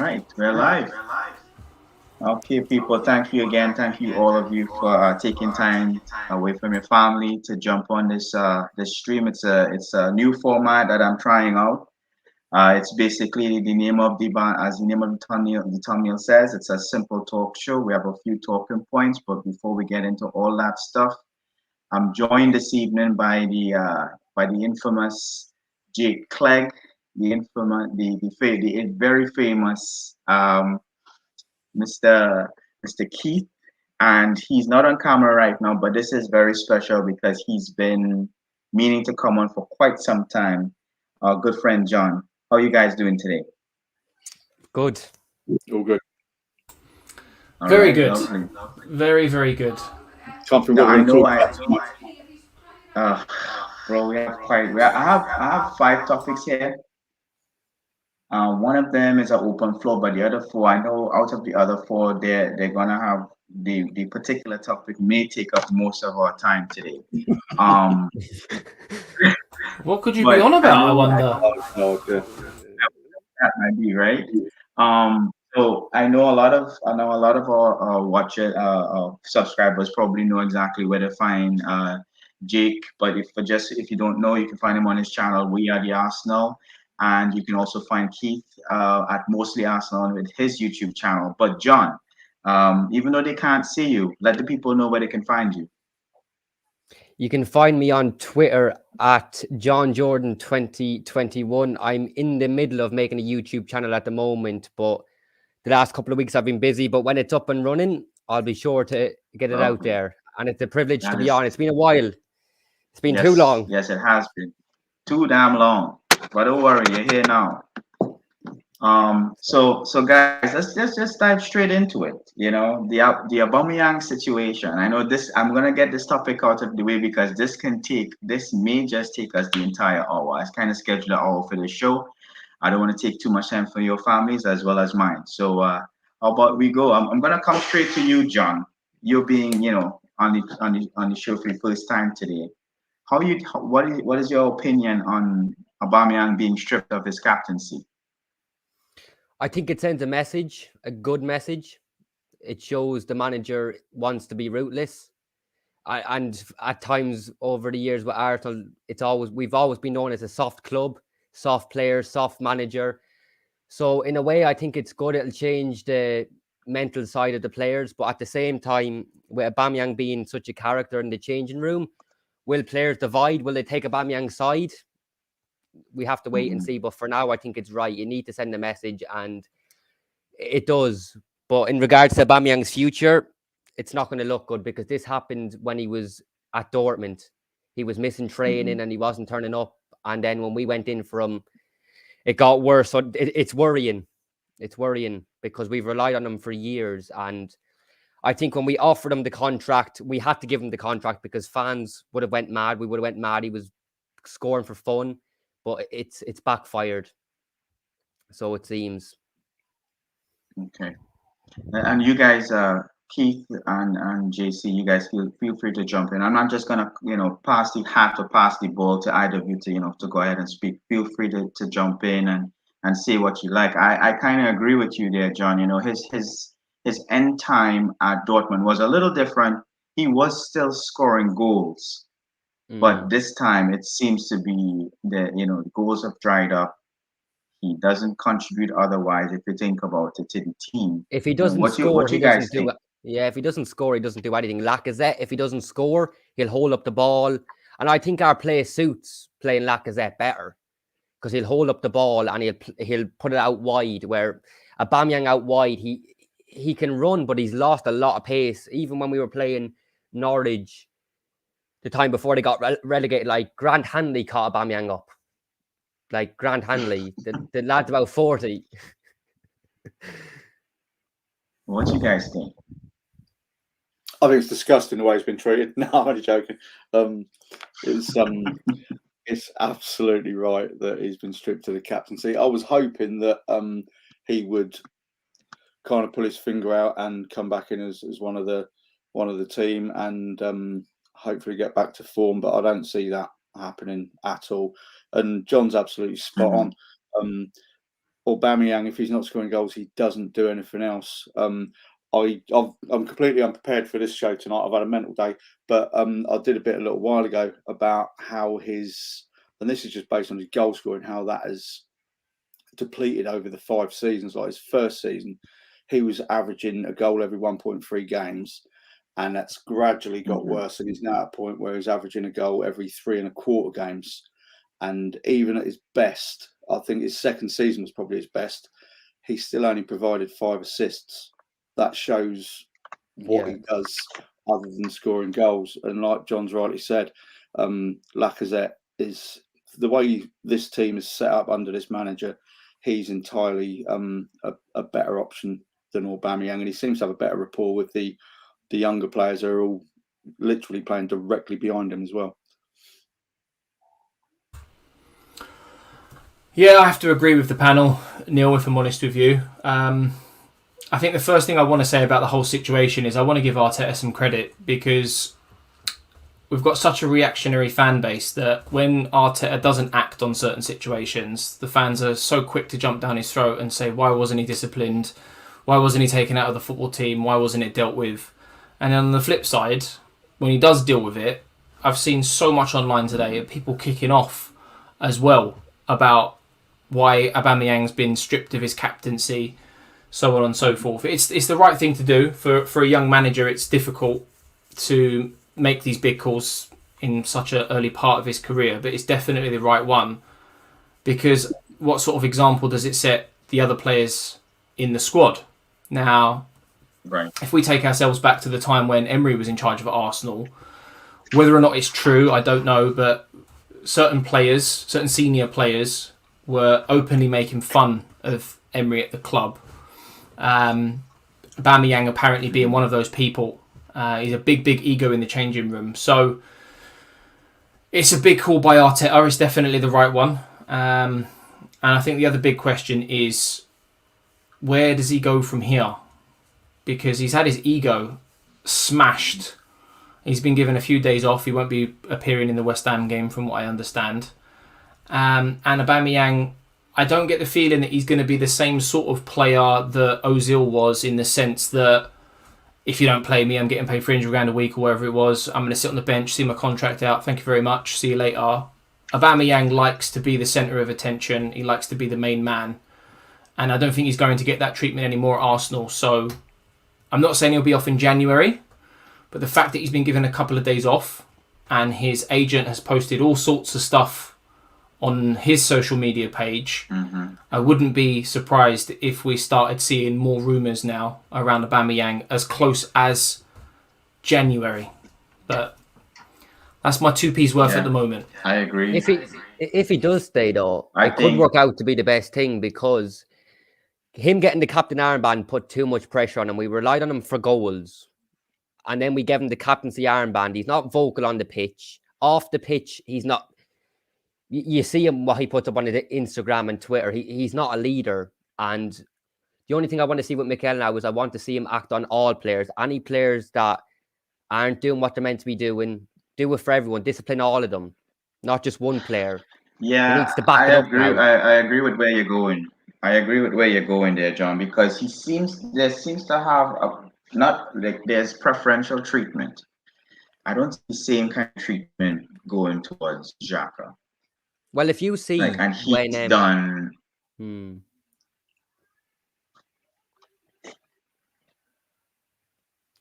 right, we're live. Okay, people, thank you again. Thank you, all of you, for taking time away from your family to jump on this stream. It's a new format that I'm trying out. It's basically the name of as the name of the thumbnail says. It's a simple talk show. We have a few talking points, but before we get into all that stuff, I'm joined this evening by the infamous Jake Clegg, the infamous the very famous Mr. Mr. Keith, and he's not on camera right now, but this is very special because he's been meaning to come on for quite some time. Our good friend John, how are you guys doing today? Good. All good. All Very right, good. lovely. Very, very good. Can't think Now what I we're know going to I, talk about. uh, bro, we have quite. I have five topics here. One of them is an open floor, but the other four, I know out of the other four, they're gonna have the particular topic may take up most of our time today. Um, What could you be but on I about, I know wonder? Oh, okay. that might be right. So I know a lot of our subscribers probably know exactly where to find Jake. But if you don't know, you can find him on his channel. We are the Arsenal, and you can also find Keith at Mostly Arsenal with his YouTube channel. But John, even though they can't see you, let the people know where they can find you. You can find me on Twitter at John Jordan 2021. I'm in the middle of making a YouTube channel at the moment, but the last couple of weeks I've been busy. But when it's up and running, I'll be sure to get it out Lovely. there. And it's a privilege to That be is on. It's been a while. It's been too Yes, long. yes, it has been too damn long. But don't worry, you're here now. So guys, let's just dive straight into it. You know, the Aubameyang situation. I know this. I'm gonna get this topic out of the way because this may just take us the entire hour. I kind of scheduled an hour for the show. I don't want to take too much time for your families as well as mine. So how about we go? I'm gonna come straight to you, John. You being, on the show for the first time today. What is your opinion on Aubameyang being stripped of his captaincy? I think it sends a message, a good message. It shows the manager wants to be ruthless. And at times over the years with Arsenal, we've always been known as a soft club, soft players, soft manager. So in a way, I think it's good. It'll change the mental side of the players, but at the same time, with Aubameyang being such a character in the changing room, will players divide? Will they take Aubameyang's side? We have to wait and see. But for now, I think it's right. You need to send a message, and it does. But in regards to Aubameyang's future, it's not going to look good because this happened when he was at Dortmund. He was missing training and he wasn't turning up. And then when we went in for him, it got worse. So it's worrying. It's worrying because we've relied on him for years. And I think when we offered him the contract, we had to give him the contract because fans would have went mad. We would have went mad. He was scoring for fun, but it's backfired. So it seems. Okay. And you guys, Keith and JC, you guys feel free to jump in. I'm not just gonna, pass the hat or pass the ball to either of you to go ahead and speak. Feel free to jump in and say what you like. I kind of agree with you there, John. You know, his end time at Dortmund was a little different. He was still scoring goals, but this time it seems to be that the goals have dried up. He doesn't contribute otherwise if you think about it to the team. If he doesn't What you score, what he you guys doesn't do think? it. Yeah, if he doesn't score, he doesn't do anything. Lacazette, if he doesn't score, he'll hold up the ball. And I think our play suits playing Lacazette better because he'll hold up the ball and he'll put it out wide. Where Aubameyang out wide, he can run, but he's lost a lot of pace. Even when we were playing Norwich the time before they got relegated, like Grant Hanley caught Aubameyang up. Like Grant Hanley, the lad's about 40. What you guys think? I think it's disgusting the way he's been treated. No, I'm only joking. It's absolutely right that he's been stripped of the captaincy. I was hoping that he would kind of pull his finger out and come back in as one of the team and hopefully get back to form. But I don't see that happening at all. And John's absolutely spot on. Aubameyang, if he's not scoring goals, he doesn't do anything else. I'm completely unprepared for this show tonight. I've had a mental day, but I did a little while ago about how and this is just based on his goal scoring, how that has depleted over the 5 seasons. Like his first season, he was averaging a goal every 1.3 games, and that's gradually got worse. And he's now at a point where he's averaging a goal every 3.25 games. And even at his best, I think his second season was probably his best, he still only provided 5 assists. That shows what he does other than scoring goals. And like John's rightly said, Lacazette is the way this team is set up under this manager. He's entirely a better option than Aubameyang, and he seems to have a better rapport with the younger players who are all literally playing directly behind him as well. Yeah, I have to agree with the panel, Neil, if I'm honest with you. I think the first thing I want to say about the whole situation is I want to give Arteta some credit, because we've got such a reactionary fan base that when Arteta doesn't act on certain situations, the fans are so quick to jump down his throat and say, why wasn't he disciplined? Why wasn't he taken out of the football team? Why wasn't it dealt with? And then on the flip side, when he does deal with it, I've seen so much online today of people kicking off as well about why Aubameyang's been stripped of his captaincy, so on and so forth. It's the right thing to do. For a young manager, it's difficult to make these big calls in such an early part of his career, but it's definitely the right one, because what sort of example does it set the other players in the squad? Now, if we take ourselves back to the time when Emery was in charge of Arsenal, whether or not it's true, I don't know, but certain senior players were openly making fun of Emery at the club. Aubameyang apparently being one of those people. He's a big ego in the changing room. So it's a big call by Arteta. It's definitely the right one. And I think the other big question is, where does he go from here? Because he's had his ego smashed. He's been given a few days off. He won't be appearing in the West Ham game, from what I understand. And Aubameyang, I don't get the feeling that he's going to be the same sort of player that Ozil was, in the sense that if you don't play me, I'm getting paid £300 a week or whatever it was. I'm going to sit on the bench, see my contract out. Thank you very much. See you later. Aubameyang likes to be the centre of attention. He likes to be the main man. And I don't think he's going to get that treatment anymore at Arsenal. So I'm not saying he'll be off in January, but the fact that he's been given a couple of days off and his agent has posted all sorts of stuff on his social media page, I wouldn't be surprised if we started seeing more rumours now around Aubameyang as close as January. But that's my 2p's worth at the moment. I agree. If he does stay, though, it could work out to be the best thing, because him getting the captain armband put too much pressure on him. We relied on him for goals, and then we gave him the captaincy armband. He's not vocal on the pitch. Off the pitch, he's not. You see him, what he puts up on his Instagram and Twitter. He's not a leader. And the only thing I want to see with Mikel now is I want to see him act on all players. Any players that aren't doing what they're meant to be doing, do it for everyone. Discipline all of them, not just one player. Yeah, he needs to back it up agree. now. I agree with where you're going. I agree with where you're going there, John, because there seems to have there's preferential treatment. I don't see the same kind of treatment going towards Xhaka. Well, if you see and he's when done.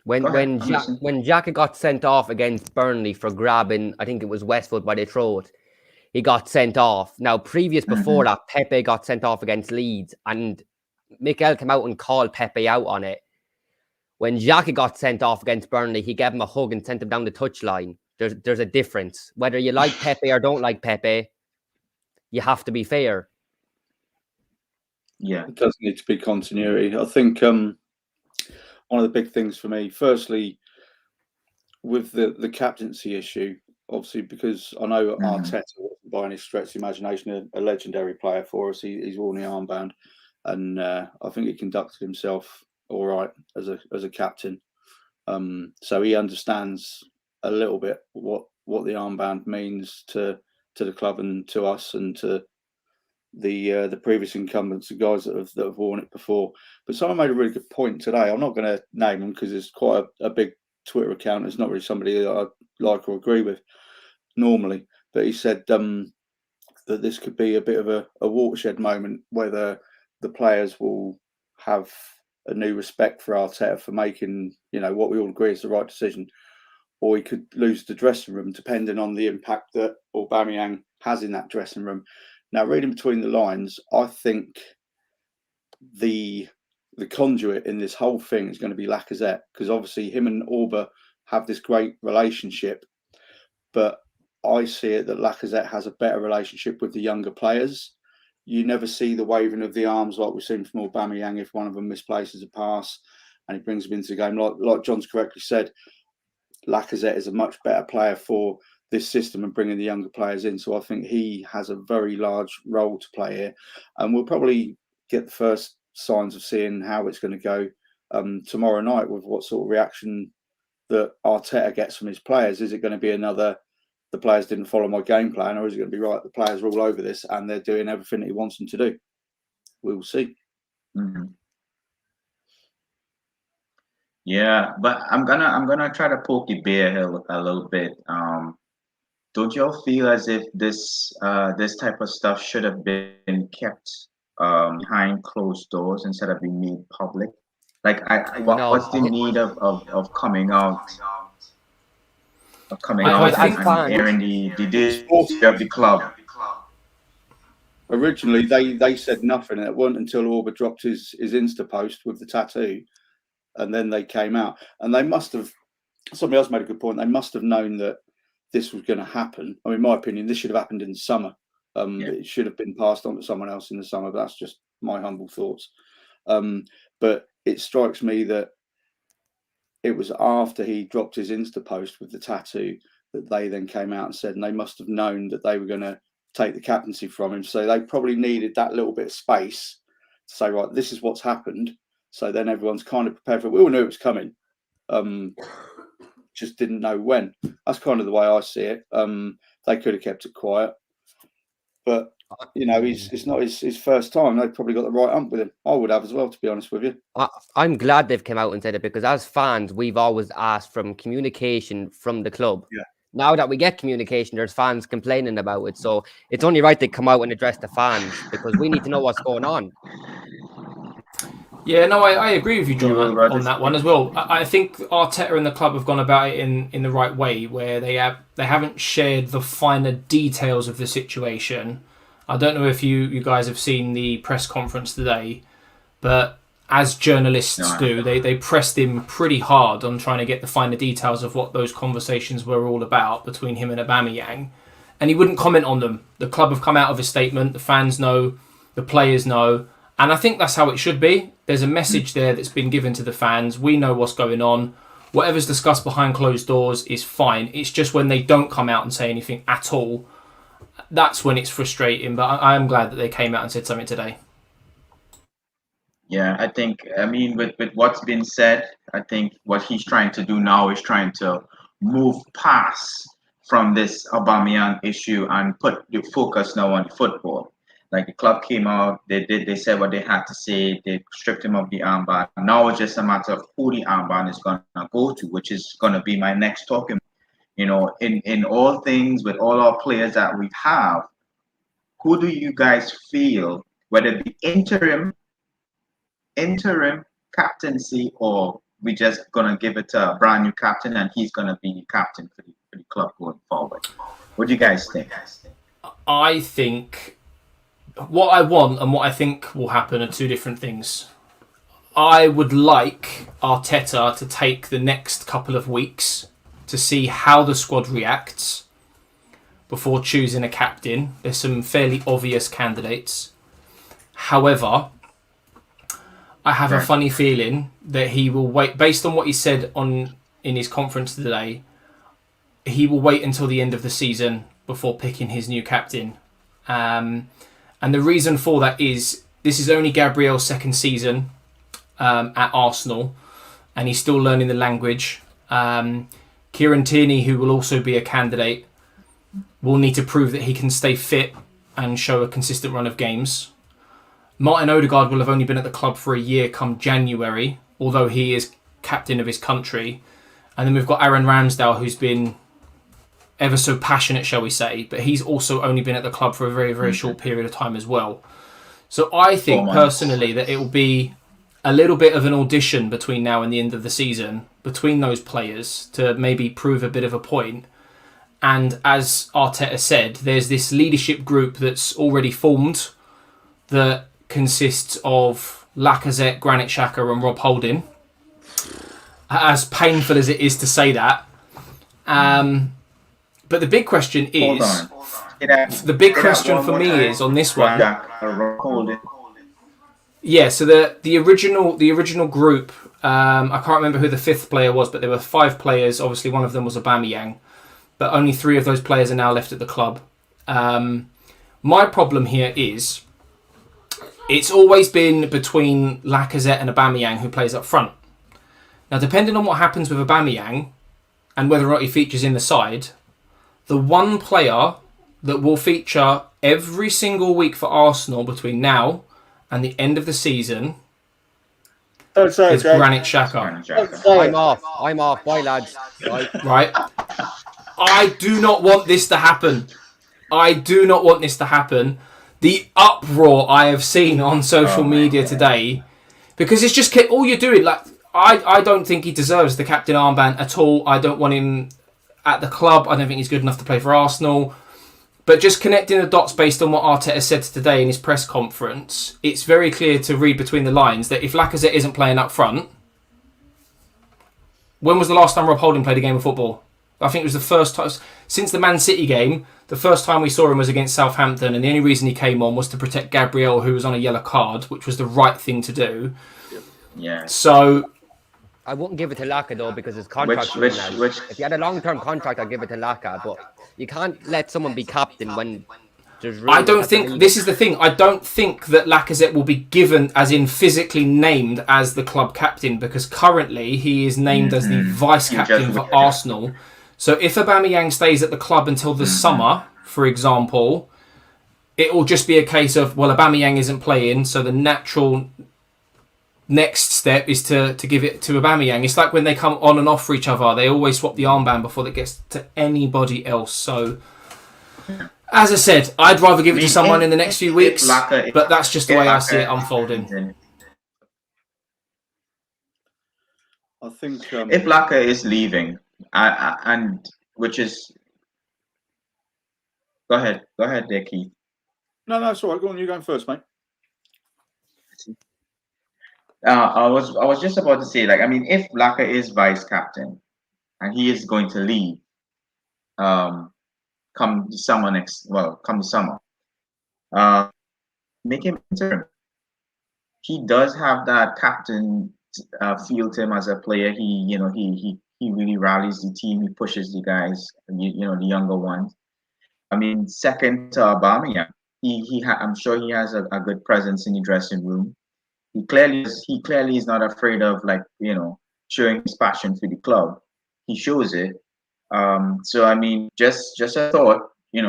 When Xhaka got sent off against Burnley for grabbing, I think it was Westwood by the throat, he got sent off. Now, before that, Pepe got sent off against Leeds, and Mikel came out and called Pepe out on it. When Xhaka got sent off against Burnley, he gave him a hug and sent him down the touchline. There's a difference. Whether you like Pepe or don't like Pepe, you have to be fair. Yeah, it does need to be continuity. I think one of the big things for me, firstly, with the captaincy issue, obviously, because I know Arteta wasn't by any stretch of the imagination a legendary player for us. He's worn the armband, and I think he conducted himself all right as a captain. So he understands a little bit what the armband means to the club and to us and to the previous incumbents, the guys that have worn it before. But someone made a really good point today. I'm not going to name them because it's quite a big Twitter account. It's not really somebody that I like or agree with normally. But he said that this could be a bit of a watershed moment where the players will have a new respect for Arteta for making, what we all agree is the right decision, or he could lose the dressing room depending on the impact that Aubameyang has in that dressing room. Now, reading between the lines, I think the conduit in this whole thing is going to be Lacazette, because obviously him and Auba have this great relationship, but I see it that Lacazette has a better relationship with the younger players. You never see the waving of the arms like we've seen from Aubameyang if one of them misplaces a pass and he brings them into the game. Like John's correctly said, Lacazette is a much better player for this system and bringing the younger players in. So I think he has a very large role to play here. And we'll probably get the first signs of seeing how it's going to go tomorrow night with what sort of reaction that Arteta gets from his players. Is it going to be another, the players didn't follow my game plan, or is it going to be right, the players are all over this and they're doing everything he wants them to do? We will see. Mm-hmm. Yeah, but I'm gonna try to poke the bear here a little bit. Don't y'all feel as if this type of stuff should have been kept behind closed doors instead of being made public? Like, what's the need of coming out? And airing the history of the club. Originally, they said nothing. It wasn't until Auba dropped his Insta post with the tattoo, and then they came out. And they must have. Somebody else made a good point. They must have known that this was going to happen. I mean, in my opinion, this should have happened in the summer. It should have been passed on to someone else in the summer. But that's just my humble thoughts. But it strikes me that it was after he dropped his Insta post with the tattoo that they then came out and said, and they must have known that they were going to take the captaincy from him. So they probably needed that little bit of space to say, right, this is what's happened. So then everyone's kind of prepared for it. We all knew it was coming. Just didn't know when. That's kind of the way I see it. They could have kept it quiet. But, it's not his first time. They've probably got the right ump with him. I would have as well, to be honest with you. I'm glad they've come out and said it, because as fans, we've always asked for communication from the club. Yeah. Now that we get communication, there's fans complaining about it. So it's only right they come out and address the fans, because we need to know what's going on. Yeah, no, I agree with you, John, on that one as well. I think Arteta and the club have gone about it in the right way, where they haven't shared the finer details of the situation. I don't know if you guys have seen the press conference today, but as journalists do, they pressed him pretty hard on trying to get the finer details of what those conversations were all about between him and Aubameyang, and he wouldn't comment on them. The club have come out of a statement, the fans know, the players know, and I think that's how it should be. There's a message there that's been given to the fans. We know what's going on. Whatever's discussed behind closed doors is fine. It's just when they don't come out and say anything at all, that's when it's frustrating. But I am glad that they came out and said something today. Yeah, with what's been said, I think what he's trying to do now is trying to move past from this Aubameyang issue and put the focus now on football. Like, the club came out, they said what they had to say, they stripped him of the armband. Now it's just a matter of who the armband is going to go to, which is going to be my next talking. In all things, with all our players that we have, who do you guys feel, whether it be interim captaincy, or we just going to give it to a brand new captain and he's going to be the captain for the club going forward? What do you guys think? I think what I want and what I think will happen are two different things. I would like Arteta to take the next couple of weeks to see how the squad reacts before choosing a captain. There's some fairly obvious candidates. However, I have a funny feeling that he will wait, based on what he said in his conference today, he will wait until the end of the season before picking his new captain. And the reason for that is this is only Gabriel's second season at Arsenal, and he's still learning the language. Kieran Tierney, who will also be a candidate, will need to prove that he can stay fit and show a consistent run of games. Martin Odegaard will have only been at the club for a year come January, although he is captain of his country. And then we've got Aaron Ramsdale, who's been ever so passionate, shall we say, but he's also only been at the club for a very, very short period of time as well. So I think personally that it will be a little bit of an audition between now and the end of the season between those players to maybe prove a bit of a point. And as Arteta said, there's this leadership group that's already formed that consists of Lacazette, Granit Xhaka and Rob Holding. As painful as it is to say that. But the big question is... The big question for me is on this one... Yeah, so the original group, I can't remember who the fifth player was, but there were 5 players. Obviously, one of them was Aubameyang. But only 3 of those players are now left at the club. My problem here is... It's always been between Lacazette and Aubameyang who plays up front. Now, depending on what happens with Aubameyang and whether or not he features in the side, the one player that will feature every single week for Arsenal between now and the end of the season is Granit Xhaka. I'm off. Bye, lads. Right? I do not want this to happen. The uproar I have seen on social media today, because it's just all you're doing. Like, I don't think he deserves the captain armband at all. I don't want him at the club. I don't think he's good enough to play for Arsenal. But just connecting the dots based on what Arteta said today in his press conference, it's very clear to read between the lines that if Lacazette isn't playing up front, when was the last time Rob Holding played a game of football? I think it was the first time since the Man City game. The first time we saw him was against Southampton, and the only reason he came on was to protect Gabriel, who was on a yellow card, which was the right thing to do. Yeah. So I wouldn't give it to Laka though, because his contract. If he had a long-term contract, I'd give it to Laka. But you can't let someone be captain when there's. I don't think this is the thing. I don't think that Lacazette will be given, as in physically named as the club captain, because currently he is named as the vice captain for Arsenal. So if Aubameyang stays at the club until the summer, for example, it will just be a case of, well, Aubameyang isn't playing, so the natural next step is to give it to Aubameyang. It's like when they come on and off for each other, they always swap the armband before it gets to anybody else. So, as I said, I'd rather give it to someone in the next few weeks, but that's just the way I see it unfolding. I think if Laka is leaving, and which is, go ahead there, Keith. No, it's all right. Go on, you going first, mate. I was just about to say, like, I mean, if Laka is vice captain and he is going to leave, come the summer, make him interim. He does have that captain feel to him as a player. He really rallies the team. He pushes the guys, the younger ones. I mean, second to Aubameyang, I'm sure he has a good presence in the dressing room. He clearly is not afraid of, like, showing his passion for the club. He shows it. So I mean, just a thought,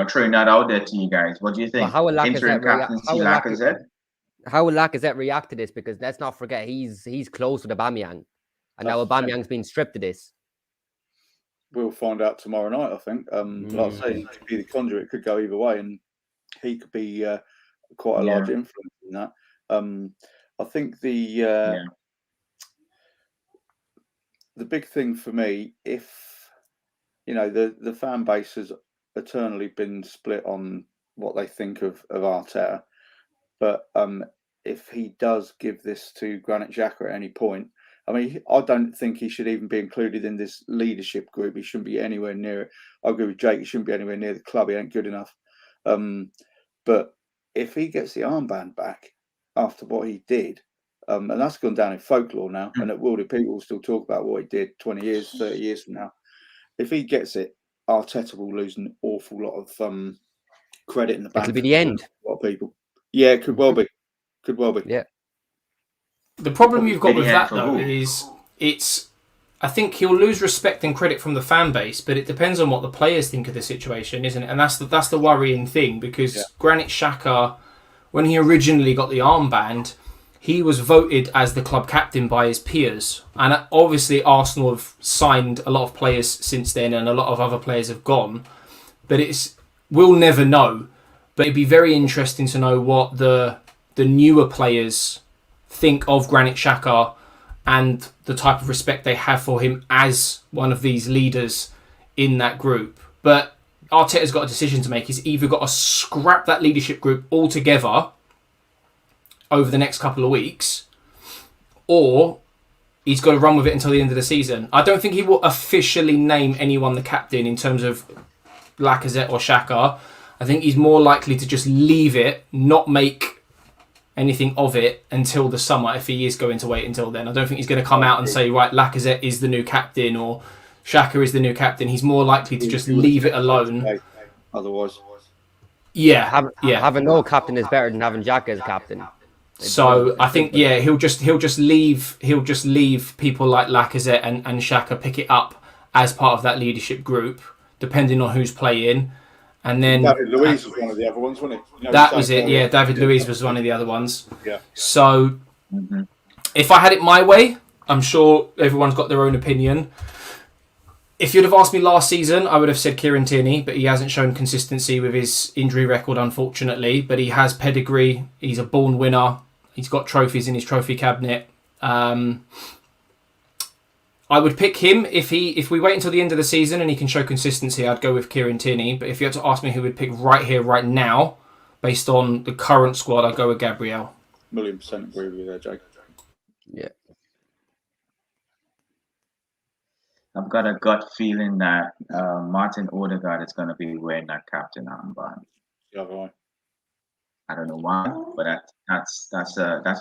throwing that out there to you guys. What do you think? How will Lacazette? How will Lacazette react to this? Because let's not forget he's close with Aubameyang, and now Aubameyang's been stripped of this. We'll find out tomorrow night, I think. Like I say, he could be the conduit. It could go either way, and he could be quite a large influence in that. I think the big thing for me, if the fan base has eternally been split on what they think of Arteta, but if he does give this to Granit Xhaka at any point, I mean, I don't think he should even be included in this leadership group. He shouldn't be anywhere near it. I agree with Jake. He shouldn't be anywhere near the club. He ain't good enough. But if he gets the armband back after what he did, and that's gone down in folklore now, and it will. People will still talk about what he did 20 years, 30 years from now. If he gets it, Arteta will lose an awful lot of credit in the back. It'll be the end. A lot of people. Yeah, it could well be. Could well be. Yeah. The problem you've got with that, though, is it's I think he'll lose respect and credit from the fan base, but it depends on what the players think of the situation, isn't it? And that's the worrying thing, because Granit Xhaka, when he originally got the armband, he was voted as the club captain by his peers. And obviously Arsenal have signed a lot of players since then, and a lot of other players have gone. But we'll never know. But it'd be very interesting to know what the newer players think of Granit Xhaka and the type of respect they have for him as one of these leaders in that group. But Arteta's got a decision to make. He's either got to scrap that leadership group altogether over the next couple of weeks, or he's got to run with it until the end of the season. I don't think he will officially name anyone the captain in terms of Lacazette or Xhaka. I think he's more likely to just leave it, not make anything of it until the summer, if he is going to wait until then. I don't think he's going to come out and say, right, Lacazette is the new captain or Xhaka is the new captain. He's more likely to just leave it alone. Otherwise. Yeah. Having no captain is better than having Xhaka as captain. So I think he'll just leave people like Lacazette and Xhaka pick it up as part of that leadership group, depending on who's playing. And then David Luiz was one of the other ones, wasn't he? That was it. Yeah, David Luiz was one of the other ones. Yeah. So if I had it my way, I'm sure everyone's got their own opinion. If you'd have asked me last season, I would have said Kieran Tierney, but he hasn't shown consistency with his injury record, unfortunately. But he has pedigree. He's a born winner. He's got trophies in his trophy cabinet. I would pick him if we wait until the end of the season and he can show consistency. I'd go with Kieran Tierney. But if you had to ask me who would pick right here, right now, based on the current squad, I'd go with Gabriel. 1,000,000% agree with you there, Jake. Yeah. I've got a gut feeling that Martin Odegaard is going to be wearing that captain armband. Yeah, right. I don't know why, but that's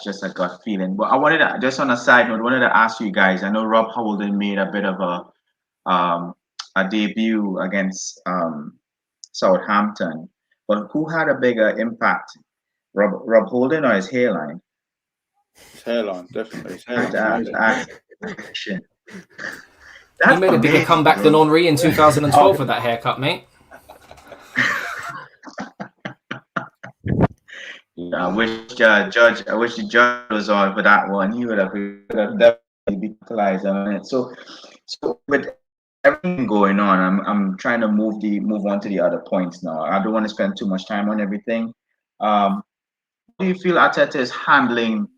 just a gut feeling. But I wanted to, just on a side note, I wanted to ask you guys. I know Rob Holding made a bit of a debut against Southampton, but who had a bigger impact, Rob Holding or his hairline? His hairline, definitely. His hairline. He made a bigger comeback than Henry in 2012 with that haircut, mate. I wish the judge was on for that one. He would have definitely been equalized on it. So with everything going on, I'm trying to move on to the other points now. I don't want to spend too much time on everything. Do you feel Arteta is handling,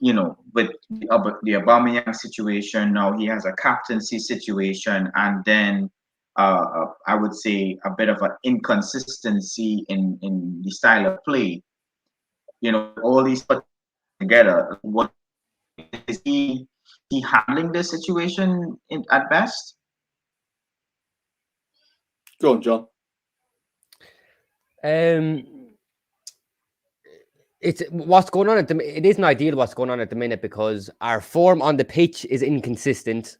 with the Aubameyang situation? Now he has a captaincy situation, and then I would say a bit of an inconsistency in the style of play. All these put together. What is he handling this situation at best? Go on, John. It's what's going on it isn't ideal what's going on at the minute, because our form on the pitch is inconsistent.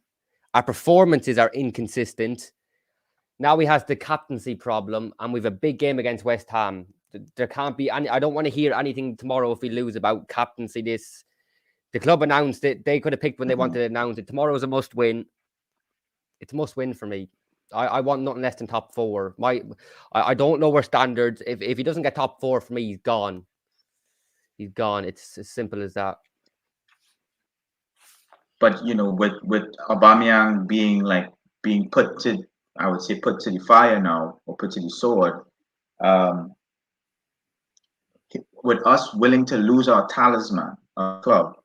Our performances are inconsistent. Now he has the captaincy problem, and we've a big game against West Ham. There can't be any. I don't want to hear anything tomorrow if we lose about captaincy. The club announced it. They could have picked when they wanted to announce it. Tomorrow's a must win. It's a must win for me. I want nothing less than top four. I don't know where standards. If he doesn't get top four for me, he's gone. He's gone. It's as simple as that. But with Aubameyang being put to, I would say, put to the fire now, or put to the sword. With us willing to lose our talisman, our club,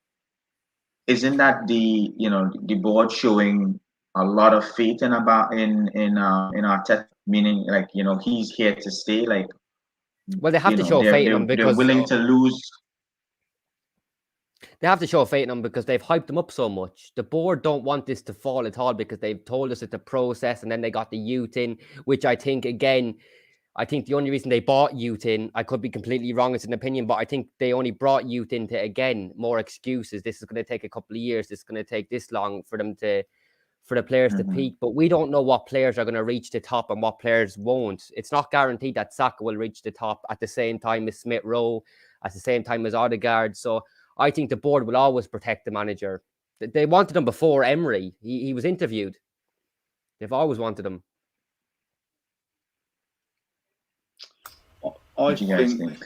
isn't that the board showing a lot of faith in Arteta? Meaning, he's here to stay. Well, they have to show faith in him because they're willing to lose. They have to show faith in him because they've hyped him up so much. The board don't want this to fall at all because they've told us it's a process, and then they got the youth in, which I think the only reason they bought youth in, I could be completely wrong, it's an opinion, but I think they only brought youth in to, again, more excuses. This is going to take a couple of years. This is going to take this long for the players to peak. But we don't know what players are going to reach the top and what players won't. It's not guaranteed that Saka will reach the top at the same time as Smith Rowe, at the same time as Odegaard. So I think the board will always protect the manager. They wanted him before Emery. He was interviewed. They've always wanted him. I What do you guys think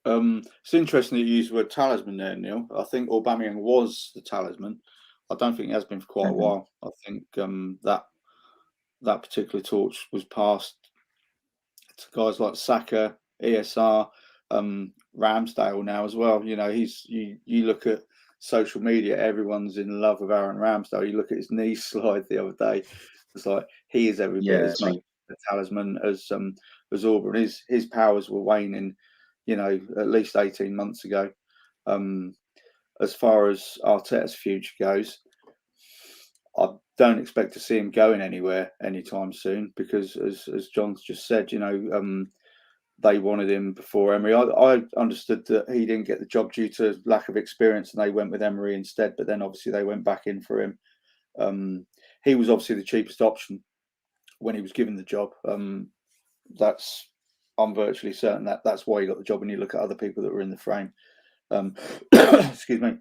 think? it's interesting that you used the word talisman there, Neil. I think Aubameyang was the talisman. I don't think it has been for quite a while. I think that particular torch was passed to guys like Saka, ESR, Ramsdale now as well. You know, you look at social media, everyone's in love with Aaron Ramsdale. You look at his knee slide the other day. It's like he is every bit as much a talisman as Auburn. His powers were waning, you know, at least 18 months ago. As far as Arteta's future goes, I don't expect to see him going anywhere anytime soon because, as John's just said, you know, they wanted him before Emery. I understood that he didn't get the job due to lack of experience and they went with Emery instead, but then obviously they went back in for him. He was obviously the cheapest option when he was given the job. I'm virtually certain that's why he got the job when you look at other people that were in the frame. Excuse me.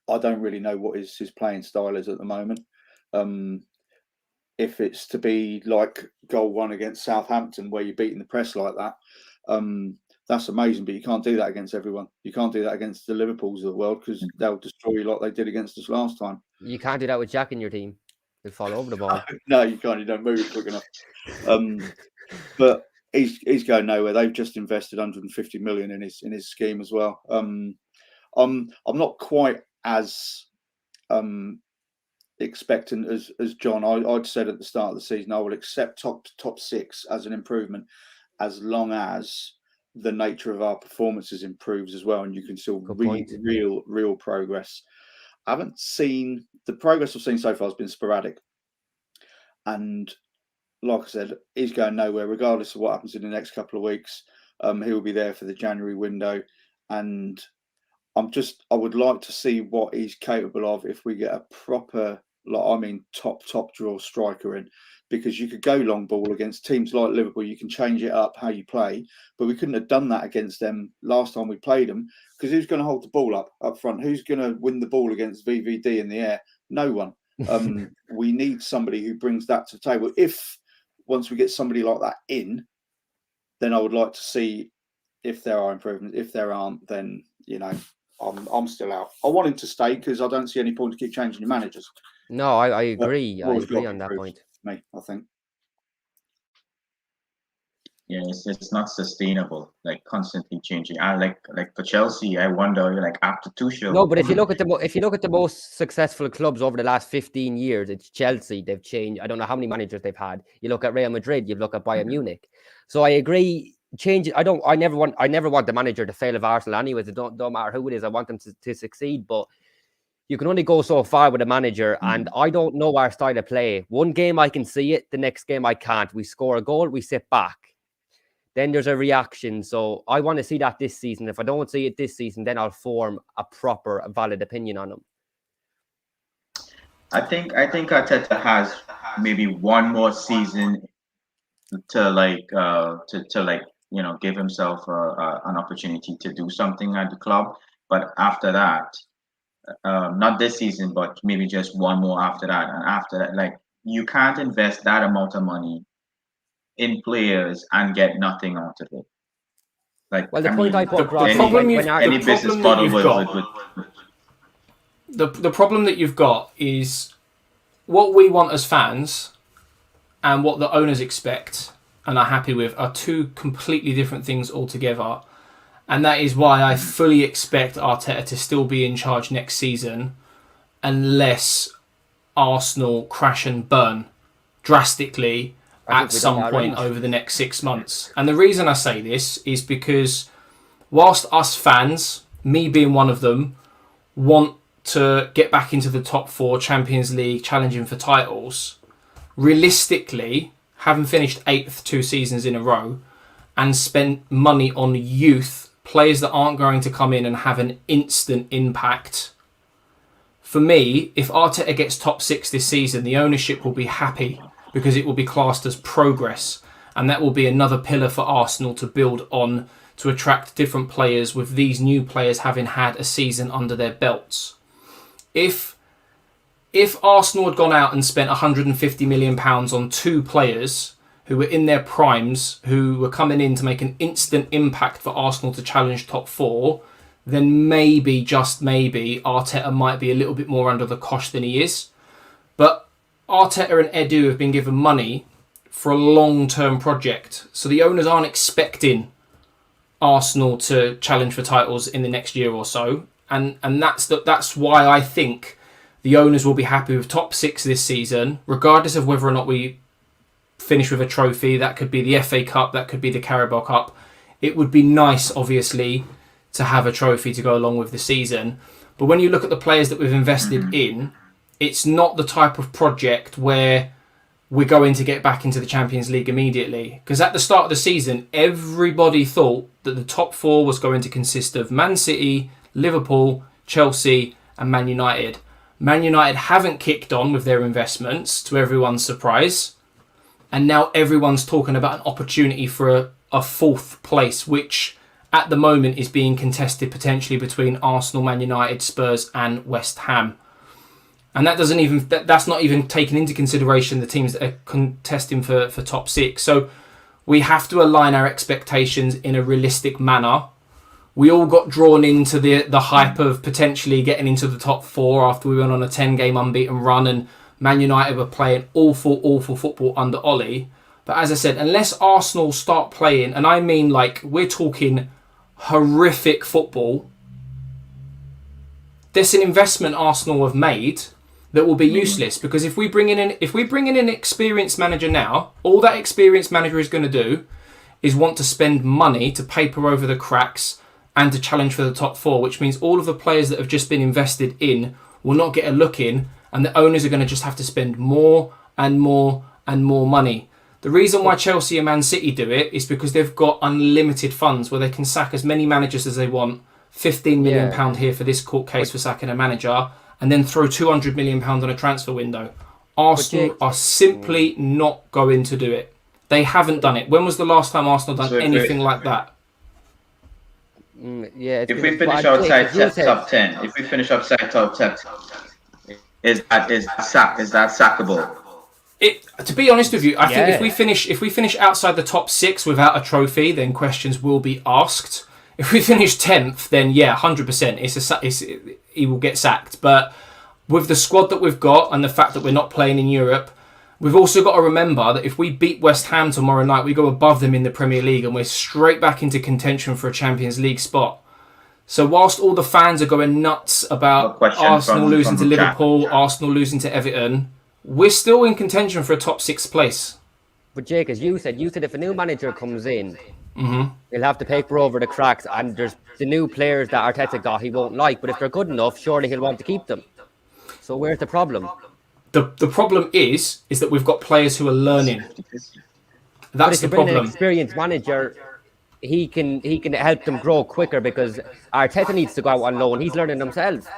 I don't really know what his playing style is at the moment. If it's to be like goal one against Southampton where you're beating the press like that, that's amazing. But you can't do that against everyone. You can't do that against the Liverpools of the world because they'll destroy you like they did against us last time. You can't do that with Jack in your team. He'll fall over the ball. No, you can't. You don't move quick enough. But he's going nowhere. They've just invested 150 million in his scheme as well. I'm not quite as expectant as John. I'd said at the start of the season I will accept top six as an improvement as long as the nature of our performances improves as well and you can still read real progress. I haven't seen the progress I've seen so far has been sporadic, and like I said, he's going nowhere regardless of what happens in the next couple of weeks. He'll be there for the January window, and I would like to see what he's capable of if we get a proper, top draw striker in, because you could go long ball against teams like Liverpool. You can change it up how you play, but we couldn't have done that against them last time we played them because who's going to hold the ball up front? Who's going to win the ball against VVD in the air? No one. We need somebody who brings that to the table. Once we get somebody like that in, then I would like to see if there are improvements. If there aren't, then, you know, I'm still out. I want him to stay because I don't see any point to keep changing your managers. No, I agree. I agree on that point. Me, I think. Yeah, it's not sustainable, like constantly changing. I like for Chelsea, I wonder, like after Tuchel. No, but if you look at the most successful clubs over the last 15 years, it's Chelsea. They've changed. I don't know how many managers they've had. You look at Real Madrid, you look at Bayern Munich. So I agree. Change. I never want the manager to fail of Arsenal anyways. It don't matter who it is. I want them to succeed, but you can only go so far with a manager, and I don't know our style of play. One game I can see it, the next game I can't. We score a goal, we sit back. Then there's a reaction. So I want to see that this season. If I don't see it this season, then I'll form a proper, valid opinion on him. I think Arteta has maybe one more season to give himself an opportunity to do something at the club. But after that, not this season, but maybe just one more after that. And after that, like, you can't invest that amount of money in players and get nothing out of it. Like, well, the point I put across, any business model the problem that you've got is what we want as fans and what the owners expect and are happy with are two completely different things altogether. And that is why I fully expect Arteta to still be in charge next season unless Arsenal crash and burn drastically at some point over the next 6 months. And the reason I say this is because whilst us fans, me being one of them, want to get back into the top four, Champions League, challenging for titles, realistically, having finished 8th 2 seasons in a row and spent money on youth, players that aren't going to come in and have an instant impact, for me, if Arteta gets top 6 this season, the ownership will be happy because it will be classed as progress, and that will be another pillar for Arsenal to build on to attract different players, with these new players having had a season under their belts. If if Arsenal had gone out and spent £150 million on 2 players who were in their primes, who were coming in to make an instant impact for Arsenal to challenge top 4, then maybe, just maybe, Arteta might be a little bit more under the cosh than he is. But Arteta and Edu have been given money for a long-term project, so the owners aren't expecting Arsenal to challenge for titles in the next year or so, and that's why I think the owners will be happy with top 6 this season, regardless of whether or not we finish with a trophy. That could be the FA Cup, that could be the Carabao Cup. It would be nice, obviously, to have a trophy to go along with the season. But when you look at the players that we've invested in, it's not the type of project where we're going to get back into the Champions League immediately. Because at the start of the season, everybody thought that the top 4 was going to consist of Man City, Liverpool, Chelsea and Man United. Man United haven't kicked on with their investments, to everyone's surprise. And now everyone's talking about an opportunity for a 4th place, which at the moment is being contested potentially between Arsenal, Man United, Spurs and West Ham. And that's not even taking into consideration the teams that are contesting for top 6. So we have to align our expectations in a realistic manner. We all got drawn into the hype of potentially getting into the top 4 after we went on a 10-game unbeaten run, and Man United were playing awful football under Ollie. But as I said, unless Arsenal start playing, and I mean like we're talking horrific football, there's an investment Arsenal have made that will be useless, because if we bring in an experienced manager now, all that experienced manager is going to do is want to spend money to paper over the cracks and to challenge for the top 4, which means all of the players that have just been invested in will not get a look in, and the owners are going to just have to spend more and more and more money. The reason why Chelsea and Man City do it is because they've got unlimited funds where they can sack as many managers as they want, £15 million here for this court case for sacking a manager, and then throw £200 million on a transfer window. Arsenal are simply not going to do it. They haven't done it. When was the last time Arsenal done anything like that? If we finish outside top 10, is that sackable? To be honest with you, I think if we finish outside the top 6 without a trophy, then questions will be asked. If we finish 10th, then 100%, he will get sacked. But with the squad that we've got and the fact that we're not playing in Europe, we've also got to remember that if we beat West Ham tomorrow night, we go above them in the Premier League and we're straight back into contention for a Champions League spot. So whilst all the fans are going nuts about Arsenal losing to Liverpool, Arsenal losing to Everton, we're still in contention for a top 6 place. But Jake, as you said if a new manager comes in, he'll have to paper over the cracks, and there's the new players that Arteta got he won't like, but if they're good enough, surely he'll want to keep them. So where's the problem? The problem is that we've got players who are learning. That's the problem. An experienced manager, he can help them grow quicker, because Arteta needs to go out on loan. He's learning himself.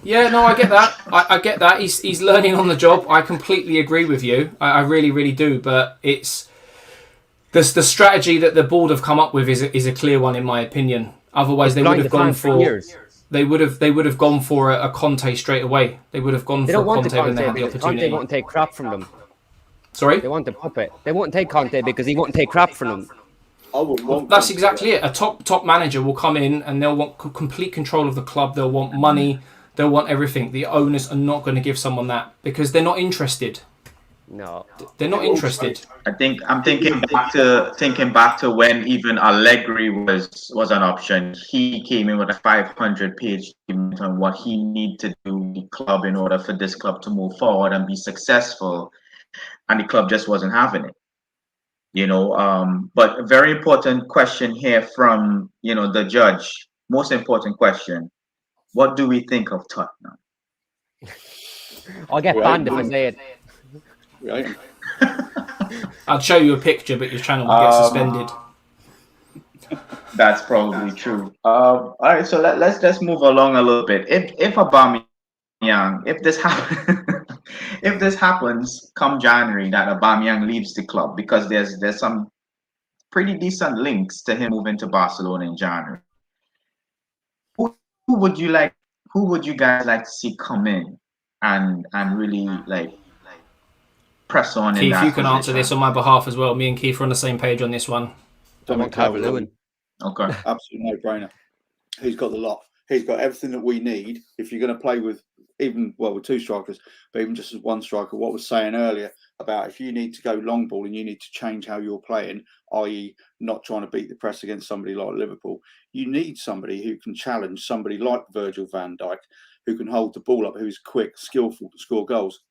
Yeah, no, I get that. I get that. He's learning on the job. I completely agree with you. I really, really do. But it's the strategy that the board have come up with is a clear one, in my opinion. Otherwise, they would have gone for years. They would have gone for a Conte straight away. They would have gone for Conte when they had the opportunity. Conte won't take crap from them. Sorry? They want the puppet. They won't take Conte because he won't take crap from them. That's exactly it. A top manager will come in and they'll want complete control of the club. They'll want money. They'll want everything. The owners are not going to give someone that because they're not interested. No, they're not interested. I'm thinking back to when even Allegri was an option. He came in with a 500-page document on what he needed to do the club in order for this club to move forward and be successful, and the club just wasn't having it. But a very important question here from the judge. Most important question: what do we think of Tottenham? I'll get banned if I say it. Right. I'll show you a picture, but your channel will get suspended. That's probably true. All right, so let's just move along a little bit. If Aubameyang, if this happens come January, that Aubameyang leaves the club, because there's some pretty decent links to him moving to Barcelona in January. Who would you guys like to see come in and really like press on in Keith, that you can answer position? this on my behalf as well. Me and Keith are on the same page on this one. I want Calvert-Lewin. Okay. Absolute no-brainer. He's got the lot. He's got everything that we need. If you're going to play with with two strikers, but even just as one striker, what I was saying earlier about if you need to go long ball and you need to change how you're playing, i.e. not trying to beat the press against somebody like Liverpool, you need somebody who can challenge somebody like Virgil van Dijk, who can hold the ball up, who's quick, skillful to score goals.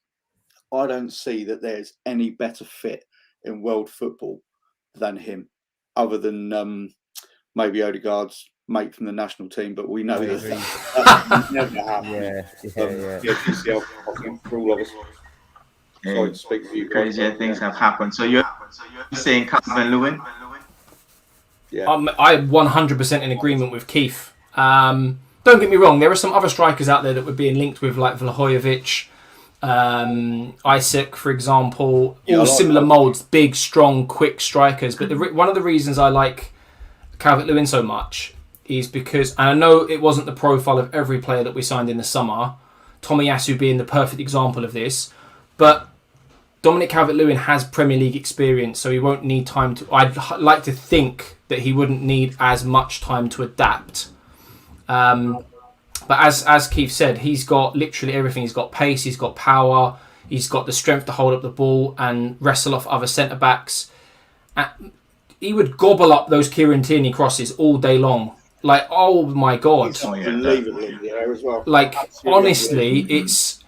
I don't see that there's any better fit in world football than him, other than maybe Odegaard's mate from the national team, but we know that never happened. PCL, I think, for all of us. Sorry to speak for you. Crazier things have happened. So you're saying Calvert-Lewin? Yeah. I'm 100% in agreement with Keith. Don't get me wrong, there are some other strikers out there that were being linked with, like Vlahojevic, Isaac, for example, all similar molds, big, strong, quick strikers. But one of the reasons I like Calvert-Lewin so much is because, and I know it wasn't the profile of every player that we signed in the summer, Tomiyasu being the perfect example of this, but Dominic Calvert-Lewin has Premier League experience, so he won't need time to... I'd like to think that he wouldn't need as much time to adapt. But as Keith said, he's got literally everything. He's got pace, he's got power, he's got the strength to hold up the ball and wrestle off other centre-backs. He would gobble up those Kieran Tierney crosses all day long. Like, oh my God. He's unbelievably in the air as well. Like, honestly, it's...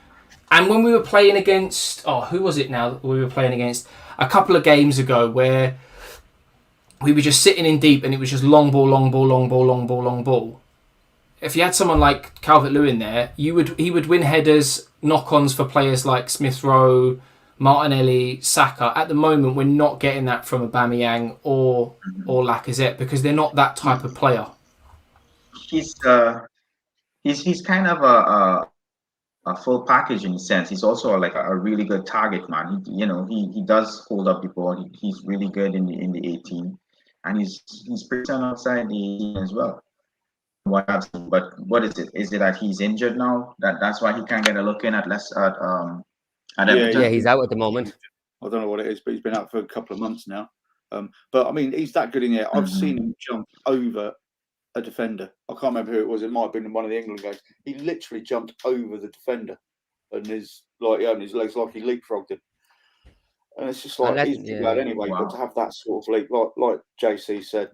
And when we were playing against... Oh, who was it now that we were playing against? A couple of games ago where we were just sitting in deep and it was just long ball, long ball, long ball, long ball, long ball. If you had someone like Calvert-Lewin there, he would win headers, knock-ons for players like Smith Rowe, Martinelli, Saka. At the moment, we're not getting that from Aubameyang or Lacazette because they're not that type of player. He's kind of a full package in a sense. He's also like a really good target man. He does hold up the ball. He's really good in the 18, and he's pretty on outside the 18 as well. But what is it? Is it that he's injured now? That's why he can't get a look in at Everton? Yeah, he's out at the moment. I don't know what it is, but he's been out for a couple of months now. But I mean, he's that good in the air. I've seen him jump over a defender. I can't remember who it was. It might have been in one of the England games. He literally jumped over the defender, and his legs like he leapfrogged him. And it's just like he's too bad anyway. Wow. But to have that sort of leap, like JC said,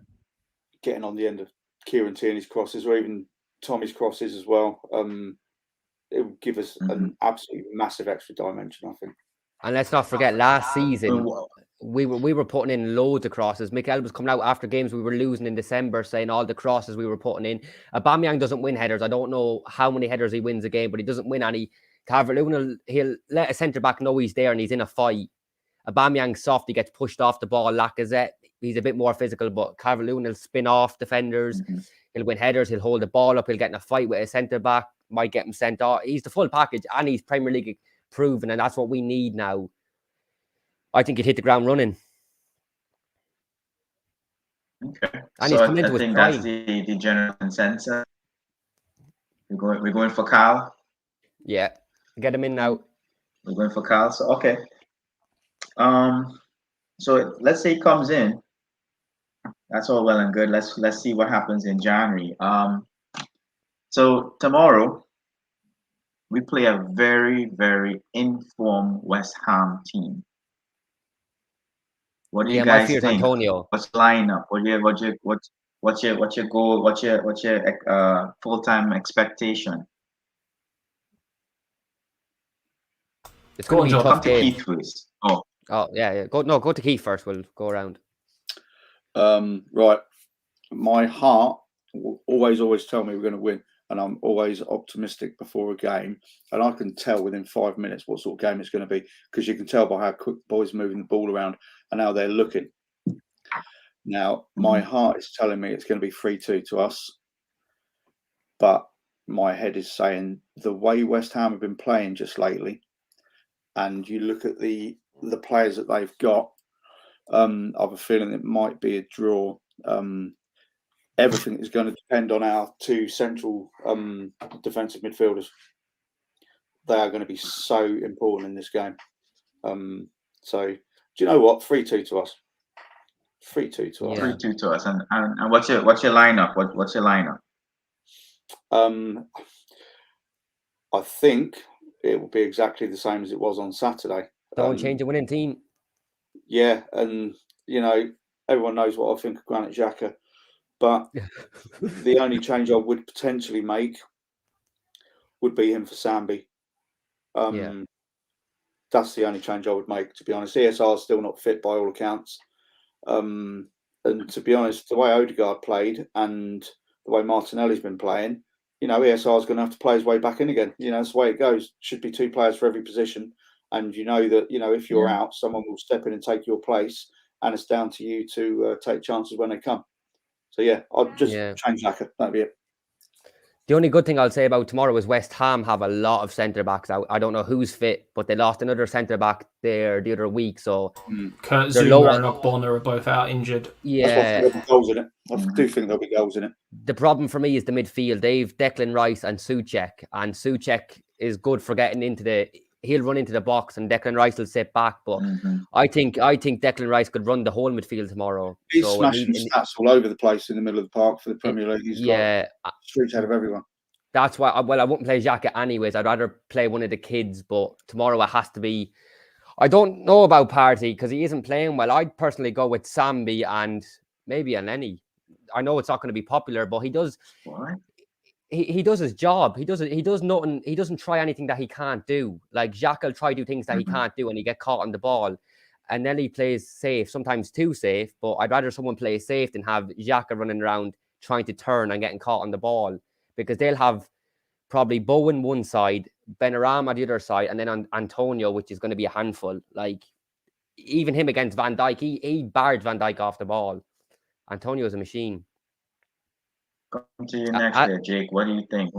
getting on the end of Kieran Tierney's crosses or even Tommy's crosses as well, it would give us an absolutely massive extra dimension, I think. And let's not forget, last season we were putting in loads of crosses. Mikel was coming out after games we were losing in December saying all the crosses we were putting in. Aubameyang doesn't win headers. I don't know how many headers he wins a game, but he doesn't win any. Calvert-Lewin, he'll let a centre-back know he's there and he's in a fight. Aubameyang's soft, he gets pushed off the ball. Lacazette, he's a bit more physical, but Calvert-Lewin will spin off defenders. He'll win headers, he'll hold the ball up, he'll get in a fight with a centre-back, might get him sent off. He's the full package and he's Premier League proven, and that's what we need now. I think he'd hit the ground running. Okay. And so he's come into I his think prime. That's the general consensus. We're going for Kyle. Yeah, get him in now. We're going for Kyle. So okay. So let's say he comes in. That's all well and good. Let's see what happens in January. So tomorrow we play a very, very informed West Ham team. What do you guys think? Antonio. What's lineup? What's your goal? What's your full-time expectation? It's going to be a tough game. Keith first. Oh yeah. Go to Keith first. We'll go around. Right. My heart always tell me we're going to win, and I'm always optimistic before a game, and I can tell within 5 minutes what sort of game it's going to be because you can tell by how quick boys moving the ball around and how they're looking. Now, my heart is telling me it's going to be 3-2 to us, but my head is saying the way West Ham have been playing just lately, and you look at the players that they've got, I have a feeling it might be a draw. Everything is going to depend on our two central defensive midfielders. they are going to be so important in this game. So do you know what? 3-2 to us. 3-2 to us. Yeah. 3-2 to us. And what's your lineup? What's your lineup? I think it will be exactly the same as it was on Saturday. Don't change the winning team. Yeah, and everyone knows what I think of Granit Xhaka, but the only change I would potentially make would be him for Sambi. That's the only change I would make, to be honest. ESR is still not fit by all accounts. And to be honest, the way Odegaard played and the way Martinelli's been playing, ESR is going to have to play his way back in again. That's the way it goes. Should be 2 players for every position. And that, if you're out, someone will step in and take your place. And it's down to you to take chances when they come. So, I'll just change Xhaka. That'd be it. The only good thing I'll say about tomorrow is West Ham have a lot of centre-backs out. I don't know who's fit, but they lost another centre-back there the other week. So Kurt Zuma and Ogbonna are both out injured. Yeah. There'll be goals in it. I do think there'll be goals in it. The problem for me is the midfield. They've Declan Rice and Souček. And Souček is good for getting into he'll run into the box and Declan Rice will sit back. But I think Declan Rice could run the whole midfield tomorrow. He's smashing stats all over the place in the middle of the park for the Premier League. He's got streets ahead of everyone. That's why, I wouldn't play Xhaka anyways. I'd rather play one of the kids, but tomorrow it has to be... I don't know about Partey because he isn't playing well. I'd personally go with Sambi and maybe Elneny. I know it's not going to be popular, but he does... What? He does his job. He does nothing. He doesn't try anything that he can't do. Like Xhaka will try to do things that he can't do and he get caught on the ball. And then he plays safe, sometimes too safe, but I'd rather someone play safe than have Xhaka running around trying to turn and getting caught on the ball. Because they'll have probably Bowen one side, Benrahma the other side, and then Antonio, which is going to be a handful. Like, even him against Van Dijk, he barred Van Dijk off the ball. Antonio's a machine. Come to you next there, Jake. What do you think?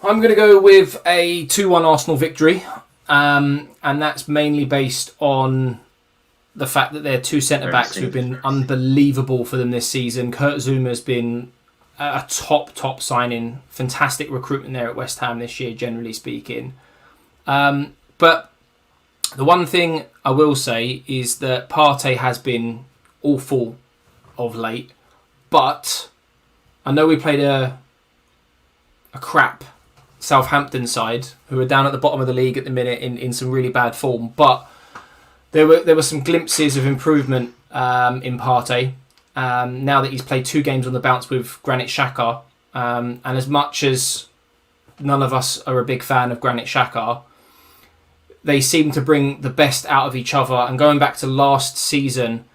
I'm going to go with a 2-1 Arsenal victory. And that's mainly based on the fact that they're 2 centre-backs who've been unbelievable for them this season. Kurt Zuma's been a top signing. Fantastic recruitment there at West Ham this year, generally speaking. But the one thing I will say is that Partey has been awful of late. But I know we played a crap Southampton side who are down at the bottom of the league at the minute in some really bad form. But there were some glimpses of improvement in Partey. Now that he's played 2 games on the bounce with Granit Xhaka, and as much as none of us are a big fan of Granit Xhaka, they seem to bring the best out of each other. And going back to last season,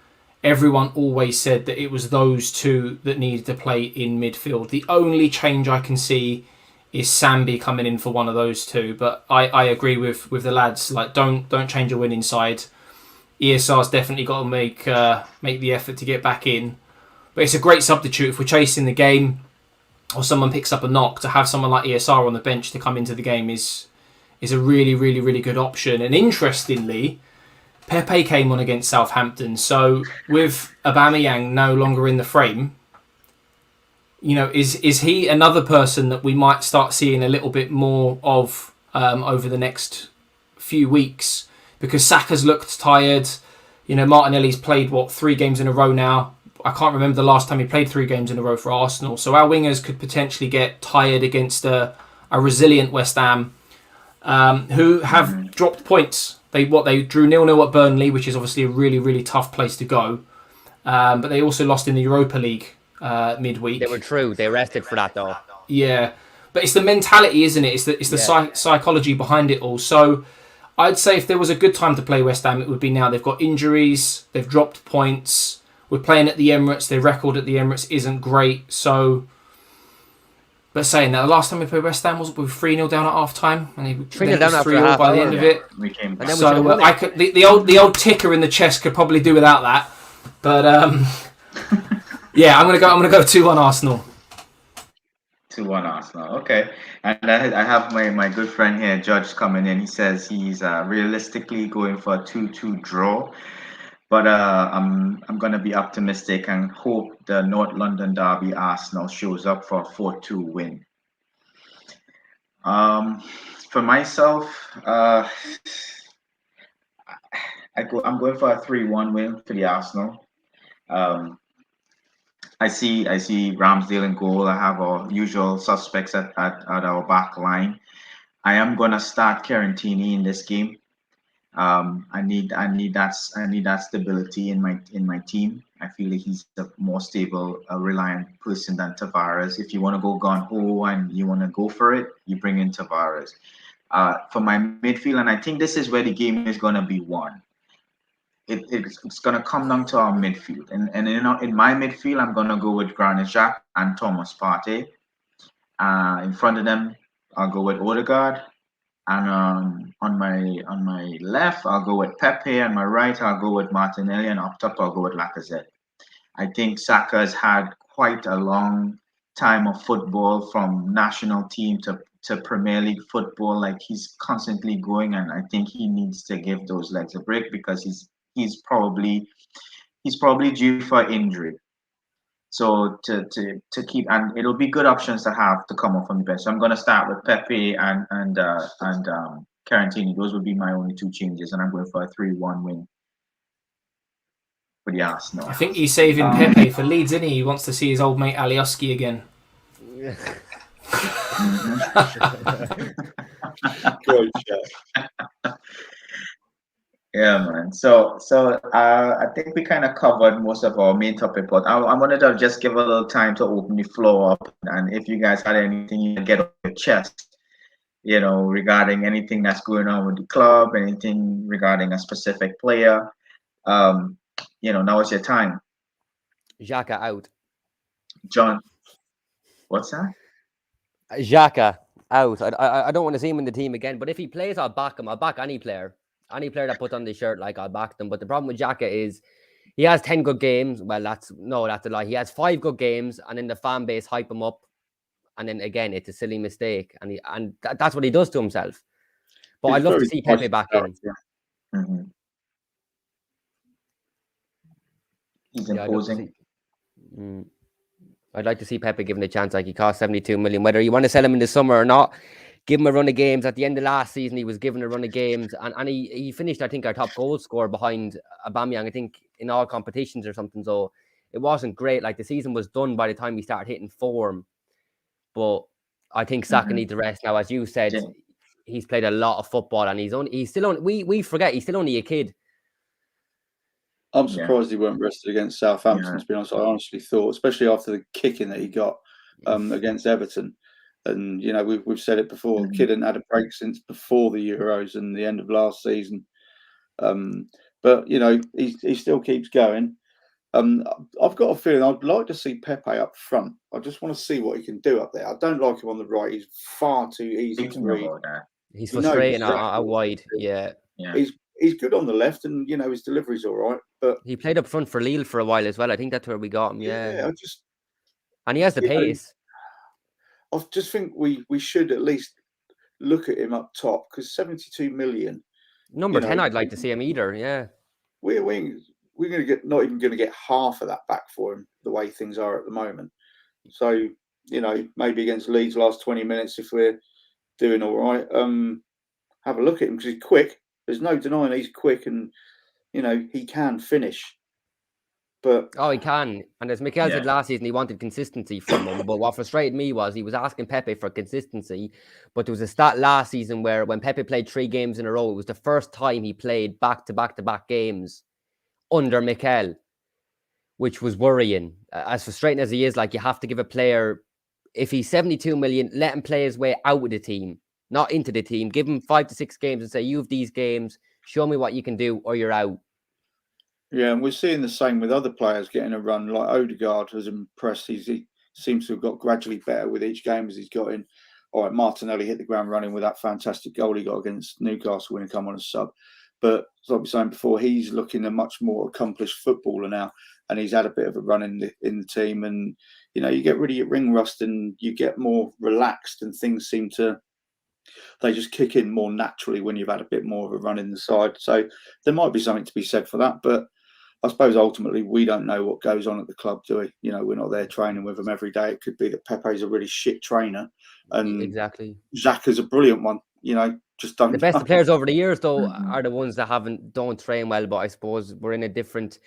everyone always said that it was those 2 that needed to play in midfield. The only change I can see is Sambi coming in for one of those 2. But I agree with the lads. Like, don't change your winning side. ESR's definitely got to make the effort to get back in. But it's a great substitute if we're chasing the game or someone picks up a knock. To have someone like ESR on the bench to come into the game is a really, really, really good option. And interestingly, Pepe came on against Southampton. So with Aubameyang no longer in the frame, is he another person that we might start seeing a little bit more of over the next few weeks? Because Saka's looked tired. Martinelli's played, 3 games in a row now. I can't remember the last time he played 3 games in a row for Arsenal. So our wingers could potentially get tired against a resilient West Ham who have dropped points. They drew 0-0 at Burnley, which is obviously a really, really tough place to go. But they also lost in the Europa League midweek. They were true. They rested for that, though. Yeah. But it's the mentality, isn't it? It's the psychology behind it all. So I'd say if there was a good time to play West Ham, it would be now. They've got injuries. They've dropped points. We're playing at the Emirates. Their record at the Emirates isn't great. So, but saying that, the last time we played West Ham was we were 3-0 down at half time, and they 3-0 down after 3-0 by the end of it. We came back. So the old ticker in the chest could probably do without that. But yeah, I'm gonna go 2-1 Arsenal. 2-1 Arsenal. Okay. And I have my good friend here, Judge, coming in. He says he's realistically going for a 2-2 draw. But I'm going to be optimistic and hope the North London derby Arsenal shows up for a 4-2 win. For myself, I'm going for a 3-1 win for the Arsenal. Um, I see Ramsdale in goal. I have our usual suspects at our back line. I am gonna start Carantini in this game. I need that stability in my team. I feel like he's a more stable, reliant person than Tavares. If you want to go gun ho and you want to go for it, you bring in Tavares. For my midfield, and I think this is where the game is gonna be won. It's gonna come down to our midfield, and in my midfield, I'm gonna go with Granit Xhaka and Thomas Partey. In front of them, I'll go with Odegaard. And on my left, I'll go with Pepe. On my right, I'll go with Martinelli. And up top, I'll go with Lacazette. I think Saka has had quite a long time of football from national team to Premier League football. Like he's constantly going, and I think he needs to give those legs a break because he's probably due for injury. So to keep, and it'll be good options to have to come off on the bench. So I'm going to start with Pepe and Carantini. Those would be my only two changes, and I'm going for a 3-1 win for the Arsenal. I think he's saving Pepe for Leeds, isn't he? He wants to see his old mate Alioski again. Great shout. Yeah, man. So I think we kind of covered most of our main topic, but I wanted to just give a little time to open the floor up, and if you guys had anything you can get off your chest, regarding anything that's going on with the club, anything regarding a specific player, now is your time. Xhaka out. John, what's that? Xhaka out. I don't want to see him in the team again, but if he plays, I'll back him. I'll back any player. Any player that puts on the shirt, I'll back them. But the problem with Xhaka is he has 10 good games. Well, that's a lie. He has 5 good games, and then the fan base hype him up. And then again, it's a silly mistake. And that's what he does to himself. But I'd love to see Pepe back in. Mm-hmm. He's imposing. I'd like to see Pepe given a chance. Like, he cost 72 million. Whether you want to sell him in the summer or not, give him a run of games. At the end of last season, he was given a run of games, and he finished, I think, our top goal scorer behind Aubameyang, I think, in all competitions or something. So it wasn't great. Like, the season was done by the time he started hitting form. But I think Saka needs the rest now. As you said, he's played a lot of football, and he's still on. We forget he's still only a kid. I'm surprised he weren't rested against Southampton, to be honest. I honestly thought, especially after the kicking that he got against Everton. And, we've said it before, the kid hadn't had a break since before the Euros and the end of last season. But, he still keeps going. I've got a feeling I'd like to see Pepe up front. I just want to see what he can do up there. I don't like him on the right. He's far too easy to read. He's frustrating out wide. Yeah. He's good on the left, and his delivery's all right. But he played up front for Lille for a while as well. I think that's where we got him. Yeah. And he has the pace. I just think we should at least look at him up top, because 72 million. Number 10, I'd like to see him either. Yeah. We're going to get not even going to get half of that back for him the way things are at the moment. So maybe against Leeds last 20 minutes, if we're doing all right, have a look at him, because he's quick. There's no denying he's quick, and he can finish. But he can. And as Mikel said last season, he wanted consistency from him. But what frustrated me was he was asking Pepe for consistency. But there was a stat last season where when Pepe played 3 games in a row, it was the first time he played back-to-back games under Mikel, which was worrying. As frustrating as he is, you have to give a player, if he's 72 million, let him play his way out of the team, not into the team. Give him 5 to 6 games and say, you have these games, show me what you can do, or you're out. Yeah, and we're seeing the same with other players getting a run. Like Odegaard has impressed. He seems to have got gradually better with each game as he's got in. All right, Martinelli hit the ground running with that fantastic goal he got against Newcastle when he come on as sub. But as I was saying before, he's looking a much more accomplished footballer now, and he's had a bit of a run in the team. And you get rid of your ring rust, and you get more relaxed, and things they just kick in more naturally when you've had a bit more of a run in the side. So there might be something to be said for that. But I suppose ultimately we don't know what goes on at the club, do we? You know, we're not there training with them every day. It could be that Pepe's a really shit trainer and Exactly. Xhaka's a brilliant one. You know, just don't The best know. players over the years, though, Mhm. are the ones that don't train well. But I suppose we're in a different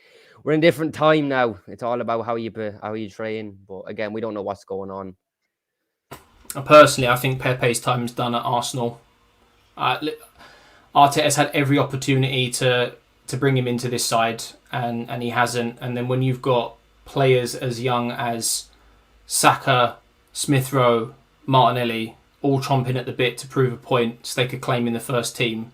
time now. It's all about how you train. But again, we don't know what's going on. Personally, I think Pepe's time's done at Arsenal. Arteta's had every opportunity to bring him into this side, and he hasn't. And then when you've got players as young as Saka, Smith Rowe, Martinelli, all chomping at the bit to prove a point so they could claim in the first team,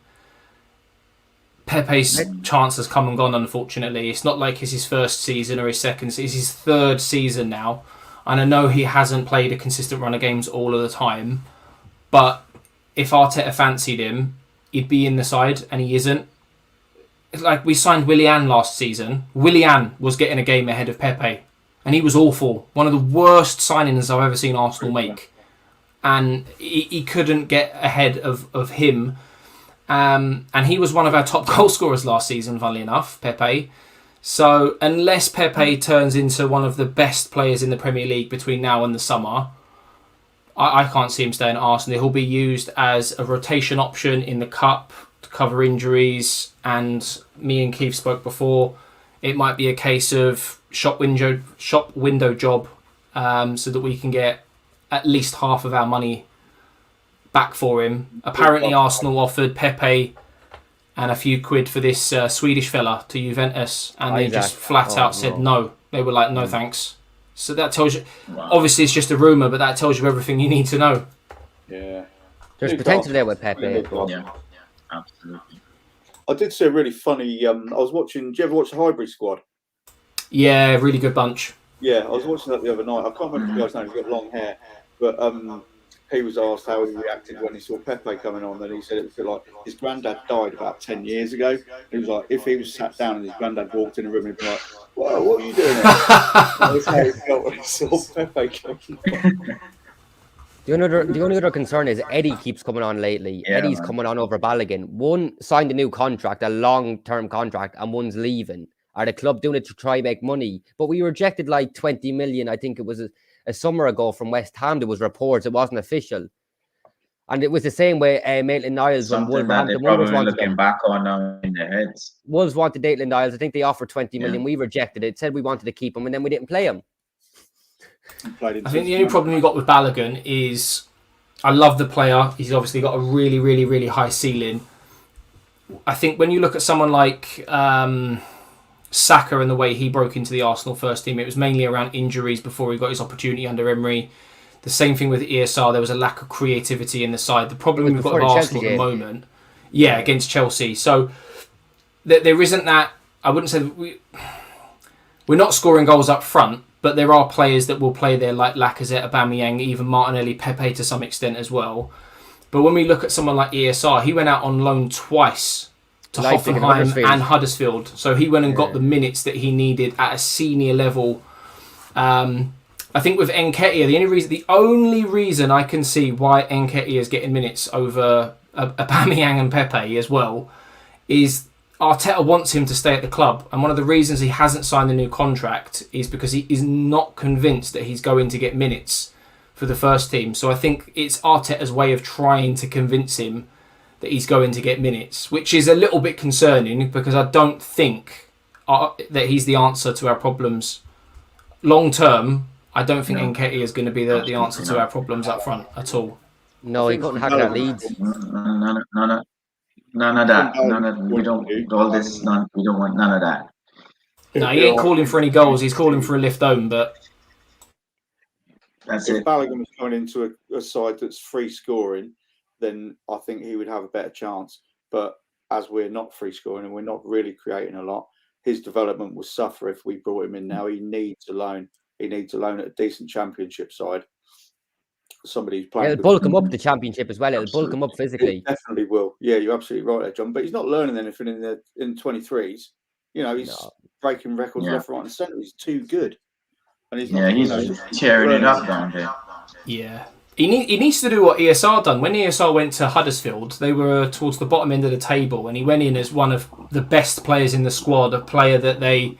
Pepe's chance has come and gone, unfortunately. It's not like it's his first season or his second. It's his third season now. And I know he hasn't played a consistent run of games all of the time, but if Arteta fancied him, he'd be in the side, and he isn't. It's like we signed Willian last season. Willian was getting a game ahead of Pepe, and he was awful. One of the worst signings I've ever seen Arsenal make. And he couldn't get ahead of him. And he was one of our top goal scorers last season, funnily enough, Pepe. So unless Pepe turns into one of the best players in the Premier League between now and the summer, I can't see him staying at Arsenal. He'll be used as a rotation option in the Cup to cover injuries. And me and Keith spoke before, it might be a case of shop window job, so that we can get at least half of our money back for him. Apparently Arsenal offered Pepe and a few quid for this Swedish fella to Juventus, and they just flat out said no. They were like, no thanks. So that tells you, obviously it's just a rumour, but that tells you everything you need to know. Yeah. There's potential there with Pepe. Yeah, absolutely. I did see a really funny, I was watching, do you ever watch the Highbury Squad? Yeah, really good bunch. Yeah, I was watching that the other night. I can't remember the guy's name, he's got long hair, but he was asked how he reacted when he saw Pepe coming on, and he said it was like his granddad died about 10 years ago. He was like, if he was sat down and his granddad walked in the room, he'd be like, "Whoa, what are you doing there?" That's how he felt when he saw Pepe coming. The only other concern is Eddie keeps coming on lately. Yeah, Eddie's man. coming on over Balogun. One signed a new contract, a long-term contract, and one's leaving. Are the club doing it to try make money? But we rejected like 20 million, I think it was a summer ago, from West Ham. There was reports, it wasn't official. And it was the same way Maitland-Niles when Something that they're Wolverhampton probably wanted looking them. back on now in their heads. Wolves wanted Maitland-Niles. I think they offered 20 million. Yeah. We rejected it. Said we wanted to keep him, and then we didn't play him. I think the only problem we got with Balogun is, I love the player. He's obviously got a really, really, really high ceiling. I think when you look at someone like Saka and the way he broke into the Arsenal first team, it was mainly around injuries before he got his opportunity under Emery. The same thing with ESR. There was a lack of creativity in the side. The problem we've got with Arsenal at the moment, against Chelsea. So there isn't that. I wouldn't say that we're not scoring goals up front, but there are players that will play there, like Lacazette, Aubameyang, even Martinelli, Pepe to some extent as well. But when we look at someone like ESR, he went out on loan twice to Leipzig and Hoffenheim and Huddersfield. So he went and got the minutes that he needed at a senior level. I think with Nketiah, the only reason I can see why Nketiah is getting minutes over Aubameyang and Pepe as well is Arteta wants him to stay at the club, and one of the reasons he hasn't signed the new contract is because he is not convinced that he's going to get minutes for the first team. So I think it's Arteta's way of trying to convince him that he's going to get minutes, which is a little bit concerning because I don't think that he's the answer to our problems long term. I don't think Nketiah is going to be the answer to our problems up front at all. No, he couldn't hack that Leeds. None of that. We don't. All this. We don't want none of that. No, he ain't calling for any goals. He's calling for a lift home, but That's if it. Balogun was going into a side that's free scoring, then I think he would have a better chance. But as we're not free scoring and we're not really creating a lot, his development will suffer if we brought him in now. He needs a loan. He needs a loan at a decent Championship side. Somebody who's playing. It'll bulk him up the Championship as well. It'll bulk him up physically. It definitely will. Yeah, you're absolutely right there, John. But he's not learning anything in 23s. You know, he's breaking records left, right, and centre. He's too good. And he's he's tearing it up down there. yeah, he needs to do what ESR done. When ESR went to Huddersfield, they were towards the bottom end of the table, and he went in as one of the best players in the squad, a player that they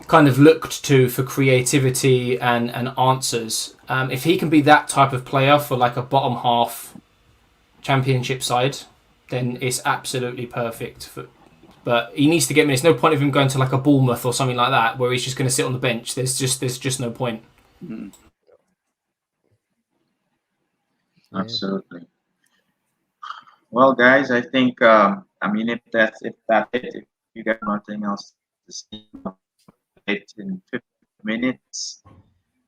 kind of looked to for creativity and answers. If he can be that type of player for like a bottom half championship side, then it's absolutely perfect. But he needs to get minutes. No point of him going to like a Bournemouth or something like that, where he's just going to sit on the bench. There's just no point. Mm. Absolutely. Well, guys, I think if that's it, if you got nothing else to say, it in 50 minutes.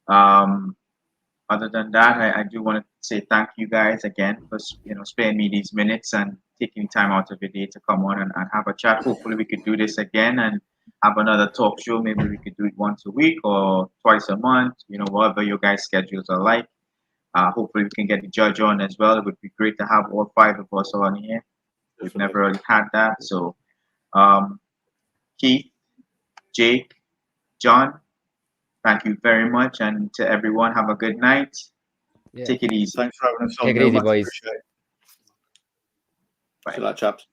Other than that, I do want to say thank you guys again for sparing me these minutes and taking time out of your day to come on and have a chat. Hopefully, we could do this again and have another talk show. Maybe we could do it once a week or twice a month. Whatever your guys' schedules are like. Hopefully, we can get the judge on as well. It would be great to have all 5 of us on here. We've never really had that. So, Keith, Jake, John, thank you very much. And to everyone, have a good night. Yeah. Take it easy. Thanks for having us on. Take it easy, Much boys. appreciated. See you later, chaps.